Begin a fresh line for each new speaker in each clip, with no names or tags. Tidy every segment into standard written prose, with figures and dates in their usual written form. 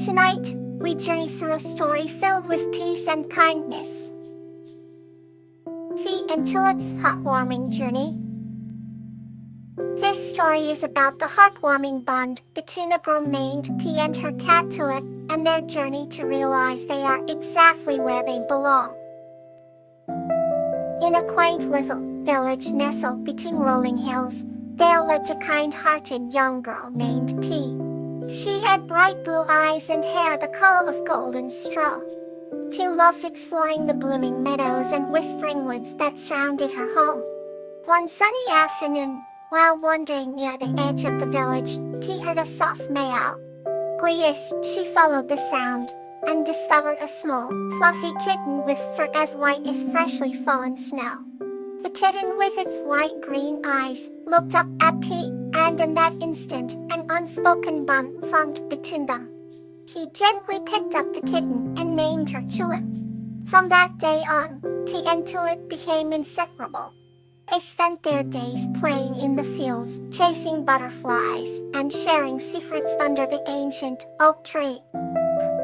Tonight, we journey through a story filled with peace and kindness. Tea and Tulip's Heartwarming Journey. This story is about the heartwarming bond between a girl named P and her cat Tulip, and their journey to realize they are exactly where they belong. In a quaint little village nestled between rolling hills, there lived a kind-hearted young girl named P. She had bright blue eyes and hair the color of golden straw. She loved exploring the blooming meadows and whispering woods that surrounded her home. One sunny afternoon, while wandering near the edge of the village, P heard a soft meow. Pleased, she followed the sound, and discovered a small, fluffy kitten with fur as white as freshly fallen snow. The kitten, with its white-green eyes, looked up at P, and in that instant, an unspoken bond formed between them. He gently picked up the kitten and named her Tulip. From that day on, P and Tulip became inseparable. They spent their days playing in the fields, chasing butterflies, and sharing secrets under the ancient oak tree.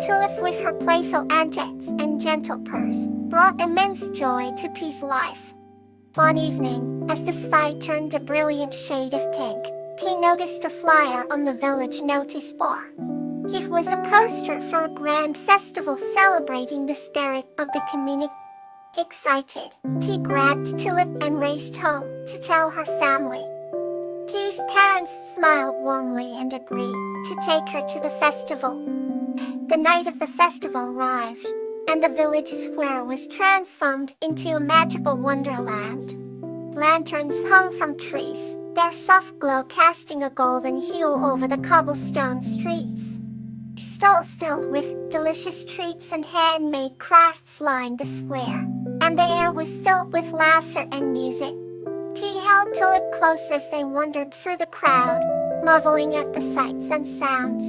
Tulip, with her playful antics and gentle purrs, brought immense joy to P's life. One evening, as the sky turned a brilliant shade of pink, P noticed a flyer on the village notice board. It was a poster for a grand festival celebrating the spirit of the community. Excited, P grabbed Tulip and raced home to tell her family. P's parents smiled warmly and agreed to take her to the festival. The night of the festival arrived, and the village square was transformed into a magical wonderland. Lanterns hung from trees, their soft glow casting a golden hue over the cobblestone streets. Stalls filled with delicious treats and handmade crafts lined the square, and the air was filled with laughter and music. P held Tulip close as they wandered through the crowd, marveling at the sights and sounds.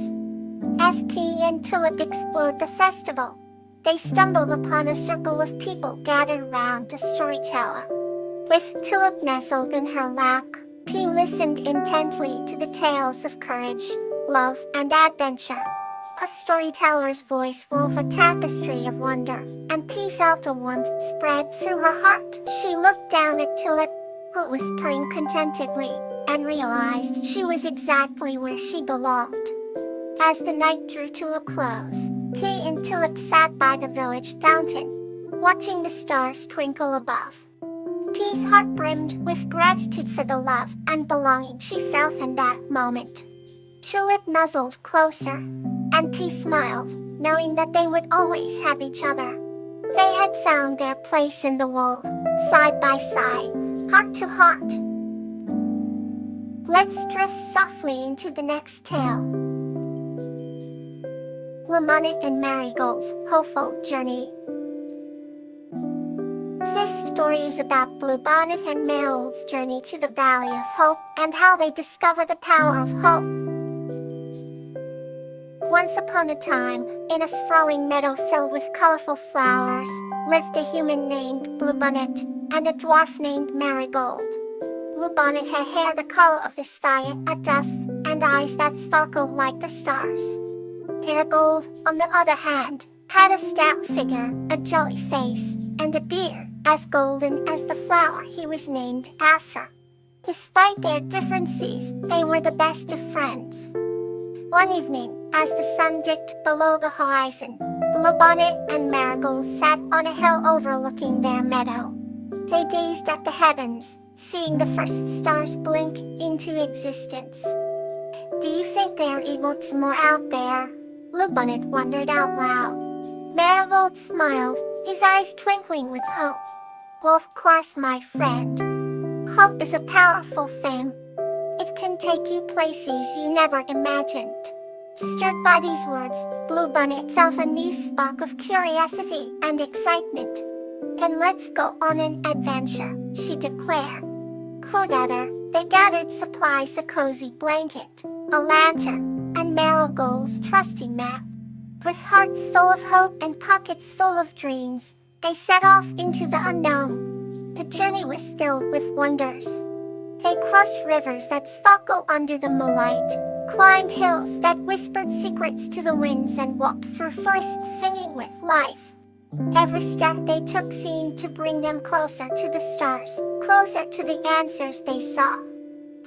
As P and Tulip explored the festival, they stumbled upon a circle of people gathered around a storyteller. With Tulip nestled in her lap, P listened intently to the tales of courage, love, and adventure. A storyteller's voice wove a tapestry of wonder, and P felt a warmth spread through her heart. She looked down at Tulip, who was purring contentedly, and realized she was exactly where she belonged. As the night drew to a close, P and Tulip sat by the village fountain, watching the stars twinkle above. P's heart brimmed with gratitude for the love and belonging she felt in that moment. Tulip nuzzled closer, and P smiled, knowing that they would always have each other. They had found their place in the world, side by side, heart to heart. Let's drift softly into the next tale. Bluebonnet and Marigold's Hopeful Journey. This story is about Bluebonnet and Marigold's journey to the Valley of Hope and how they discover the power of hope. Once upon a time, in a sprawling meadow filled with colorful flowers, lived a human named Bluebonnet and a dwarf named Marigold. Bluebonnet had hair the color of the sky at dusk and eyes that sparkled like the stars. Marigold, on the other hand, had a stout figure, a jolly face, and a beard as golden as the flower he was named after. Despite their differences, they were the best of friends. One evening, as the sun dipped below the horizon, Bluebonnet and Marigold sat on a hill overlooking their meadow. They gazed at the heavens, seeing the first stars blink into existence. Do you think there are eagles more out there? Bluebonnet wondered out loud. Marigold smiled, his eyes twinkling with hope. Well, of course, my friend. Hope is a powerful thing. It can take you places you never imagined. Stirred by these words, Bluebonnet felt a new spark of curiosity and excitement. And let's go on an adventure, she declared. Together, they gathered supplies, a cozy blanket, a lantern, and Marigold's trusty map. With hearts full of hope and pockets full of dreams, they set off into the unknown. The journey was filled with wonders. They crossed rivers that sparkled under the moonlight, climbed hills that whispered secrets to the winds, and walked through forests singing with life. Every step they took seemed to bring them closer to the stars, closer to the answers they sought.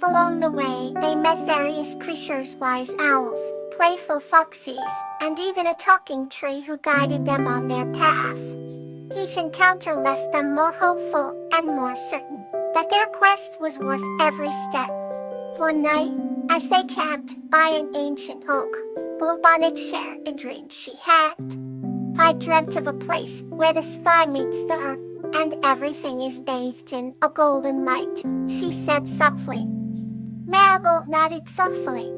Along the way, they met various creatures, wise owls, playful foxes, and even a talking tree who guided them on their path. Each encounter left them more hopeful and more certain that their quest was worth every step. One night, as they camped by an ancient oak, Bluebonnet shared a dream she had. "I dreamt of a place where the sky meets the earth, and everything is bathed in a golden light," she said softly. Marigold nodded thoughtfully.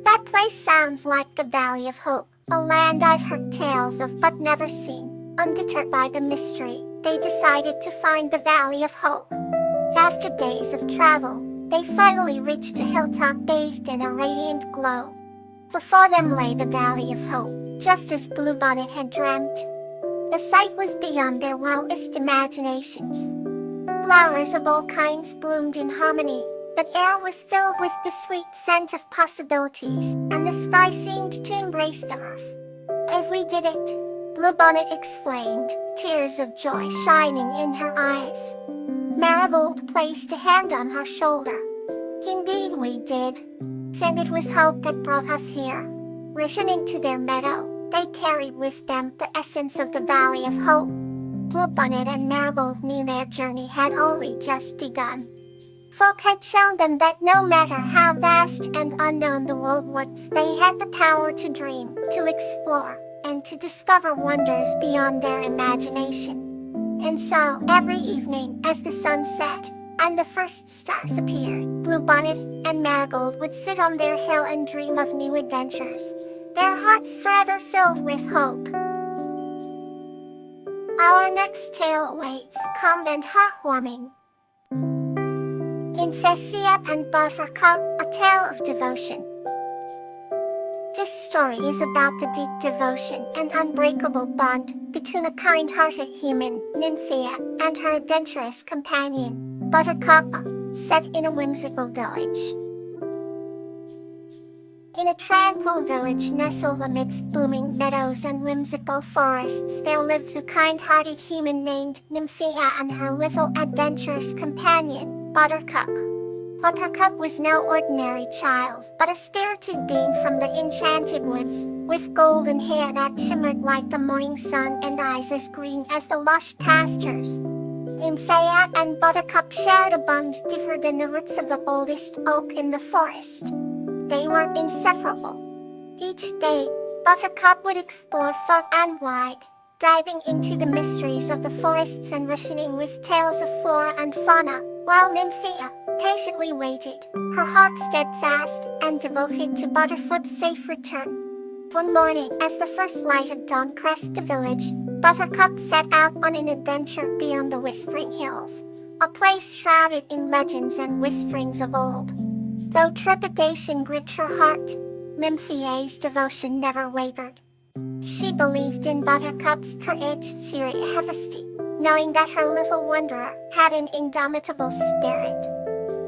"That place sounds like the Valley of Hope, a land I've heard tales of but never seen." Undeterred by the mystery, they decided to find the Valley of Hope. After days of travel, they finally reached a hilltop bathed in a radiant glow. Before them lay the Valley of Hope, just as Bluebonnet had dreamt. The sight was beyond their wildest imaginations. Flowers of all kinds bloomed in harmony. The air was filled with the sweet scent of possibilities, and the sky seemed to embrace the earth. "If we did it," Bluebonnet exclaimed, tears of joy shining in her eyes. Marigold placed a hand on her shoulder. "Indeed we did. And it was hope that brought us here." Returning to their meadow, they carried with them the essence of the Valley of Hope. Bluebonnet and Marigold knew their journey had only just begun. Folk had shown them that no matter how vast and unknown the world was, they had the power to dream, to explore, and to discover wonders beyond their imagination. And so, every evening, as the sun set, and the first stars appeared, Bluebonnet and Marigold would sit on their hill and dream of new adventures, their hearts forever filled with hope. Our next tale awaits, calm and heartwarming. Infesia and Buttercup, a tale of devotion. This story is about the deep devotion and unbreakable bond between a kind-hearted human, Nymphia, and her adventurous companion, Buttercup, set in a whimsical village. In a tranquil village nestled amidst blooming meadows and whimsical forests, there lived a kind-hearted human named Nymphia and her little adventurous companion, Buttercup. Buttercup was no ordinary child, but a spirited being from the enchanted woods, with golden hair that shimmered like the morning sun and eyes as green as the lush pastures. Nymphia and Buttercup shared a bond deeper than the roots of the oldest oak in the forest. They were inseparable. Each day, Buttercup would explore far and wide, diving into the mysteries of the forests and listening with tales of flora and fauna, while Nymphia patiently waited, her heart steadfast and devoted to Buttercup's safe return. One morning, as the first light of dawn crossed the village, Buttercup set out on an adventure beyond the Whispering Hills, a place shrouded in legends and whisperings of old. Though trepidation gripped her heart, Nymphia's devotion never wavered. She believed in Buttercup's courage, fearlessly, knowing that her little wanderer had an indomitable spirit.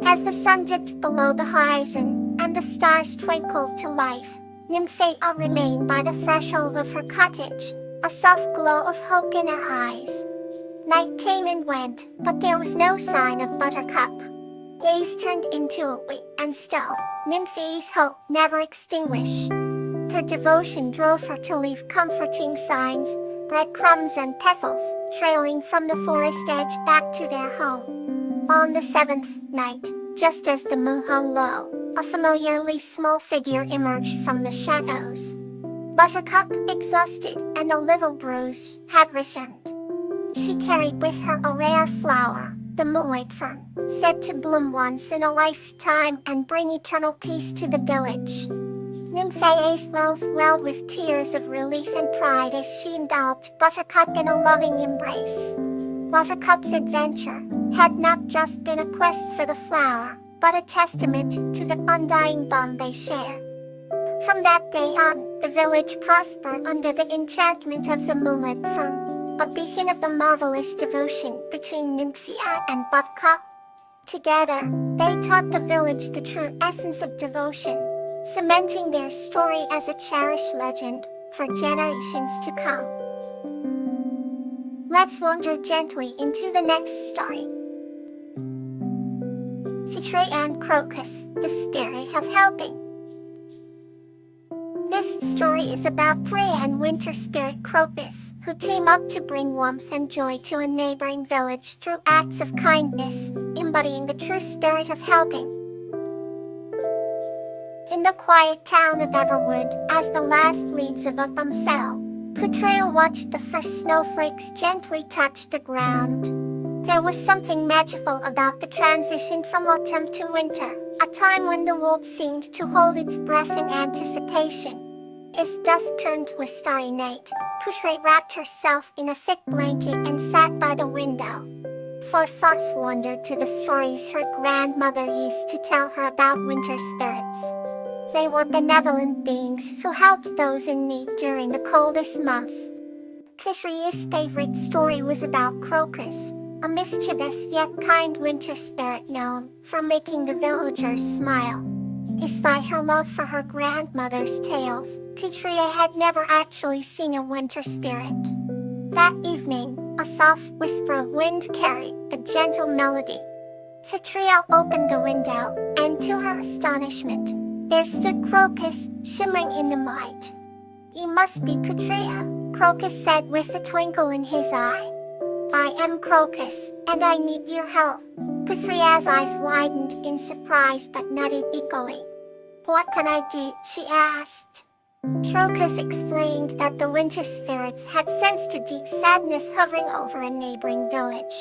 As the sun dipped below the horizon, and the stars twinkled to life, Nymphia remained by the threshold of her cottage, a soft glow of hope in her eyes. Night came and went, but there was no sign of Buttercup. Days turned into a week, and still, Nymphia's hope never extinguished. Her devotion drove her to leave comforting signs, breadcrumbs and petals, trailing from the forest edge back to their home. On the seventh night, just as the moon hung low, a familiarly small figure emerged from the shadows. Buttercup, exhausted and a little bruised, had returned. She carried with her a rare flower, the moonlight fern, said to bloom once in a lifetime and bring eternal peace to the village. Nymphia's wells welled with tears of relief and pride as she enveloped Buttercup in a loving embrace. Buttercup's adventure had not just been a quest for the flower, but a testament to the undying bond they shared. From that day on, the village prospered under the enchantment of the moonlit fern, a beacon of the marvelous devotion between Nymphia and Buttercup. Together, they taught the village the true essence of devotion, cementing their story as a cherished legend for generations to come. Let's wander gently into the next story. Citrus and Crocus, the Spirit of Helping. This story is about prey and winter spirit Crocus, who team up to bring warmth and joy to a neighboring village through acts of kindness, embodying the true spirit of helping. In the quiet town of Everwood, as the last leaves of autumn fell, Putrea watched the first snowflakes gently touch the ground. There was something magical about the transition from autumn to winter, a time when the world seemed to hold its breath in anticipation. As dusk turned to a starry night, Putrea wrapped herself in a thick blanket and sat by the window. For thoughts wandered to the stories her grandmother used to tell her about winter spirits. They were benevolent beings who helped those in need during the coldest months. Putea's favorite story was about Crocus, a mischievous yet kind winter spirit known for making the villagers smile. Despite her love for her grandmother's tales, Putrea had never actually seen a winter spirit. That evening, a soft whisper of wind carried a gentle melody. Putrea opened the window, and to her astonishment, there stood Crocus, shimmering in the light. "You must be Putrea," Crocus said with a twinkle in his eye. "I am Crocus, and I need your help." Putrea's eyes widened in surprise but nodded eagerly. "What can I do?" she asked. Crocus explained that the winter spirits had sensed a deep sadness hovering over a neighboring village.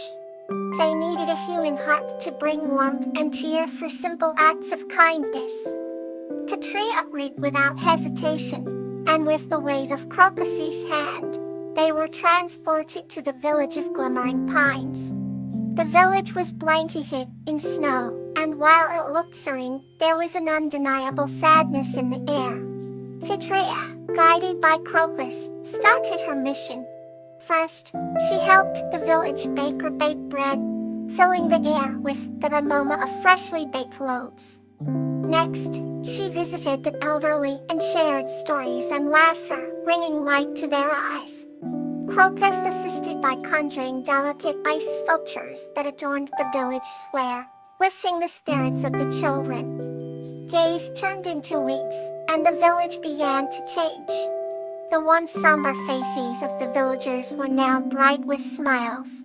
They needed a human heart to bring warmth and cheer through simple acts of kindness. Putrea agreed without hesitation, and with the wave of Crocus's hand, they were transported to the village of Glimmering Pines. The village was blanketed in snow, and while it looked serene, there was an undeniable sadness in the air. Putrea, guided by Crocus, started her mission. First, she helped the village baker bake bread, filling the air with the aroma of freshly baked loaves. Next, she visited the elderly and shared stories and laughter, bringing light to their eyes. Crocus assisted by conjuring delicate ice sculptures that adorned the village square, lifting the spirits of the children. Days turned into weeks, and the village began to change. The once somber faces of the villagers were now bright with smiles.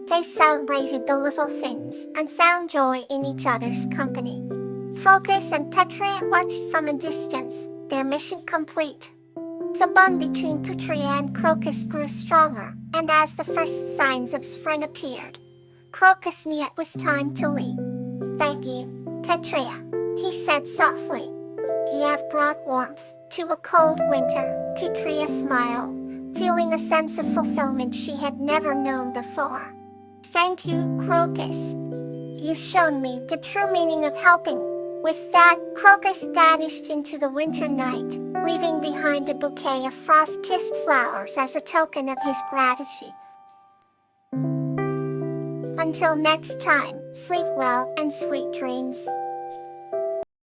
They celebrated the little things and found joy in each other's company. Crocus and Putrea watched from a distance, their mission complete. The bond between Putrea and Crocus grew stronger, and as the first signs of spring appeared, Crocus knew it was time to leave. "Thank you, Putrea," he said softly. "You have brought warmth to a cold winter." Putrea smiled, feeling a sense of fulfillment she had never known before. "Thank you, Crocus. You've shown me the true meaning of helping." With that, Crocus vanished into the winter night, leaving behind a bouquet of frost-kissed flowers as a token of his gratitude. Until next time, sleep well and sweet dreams.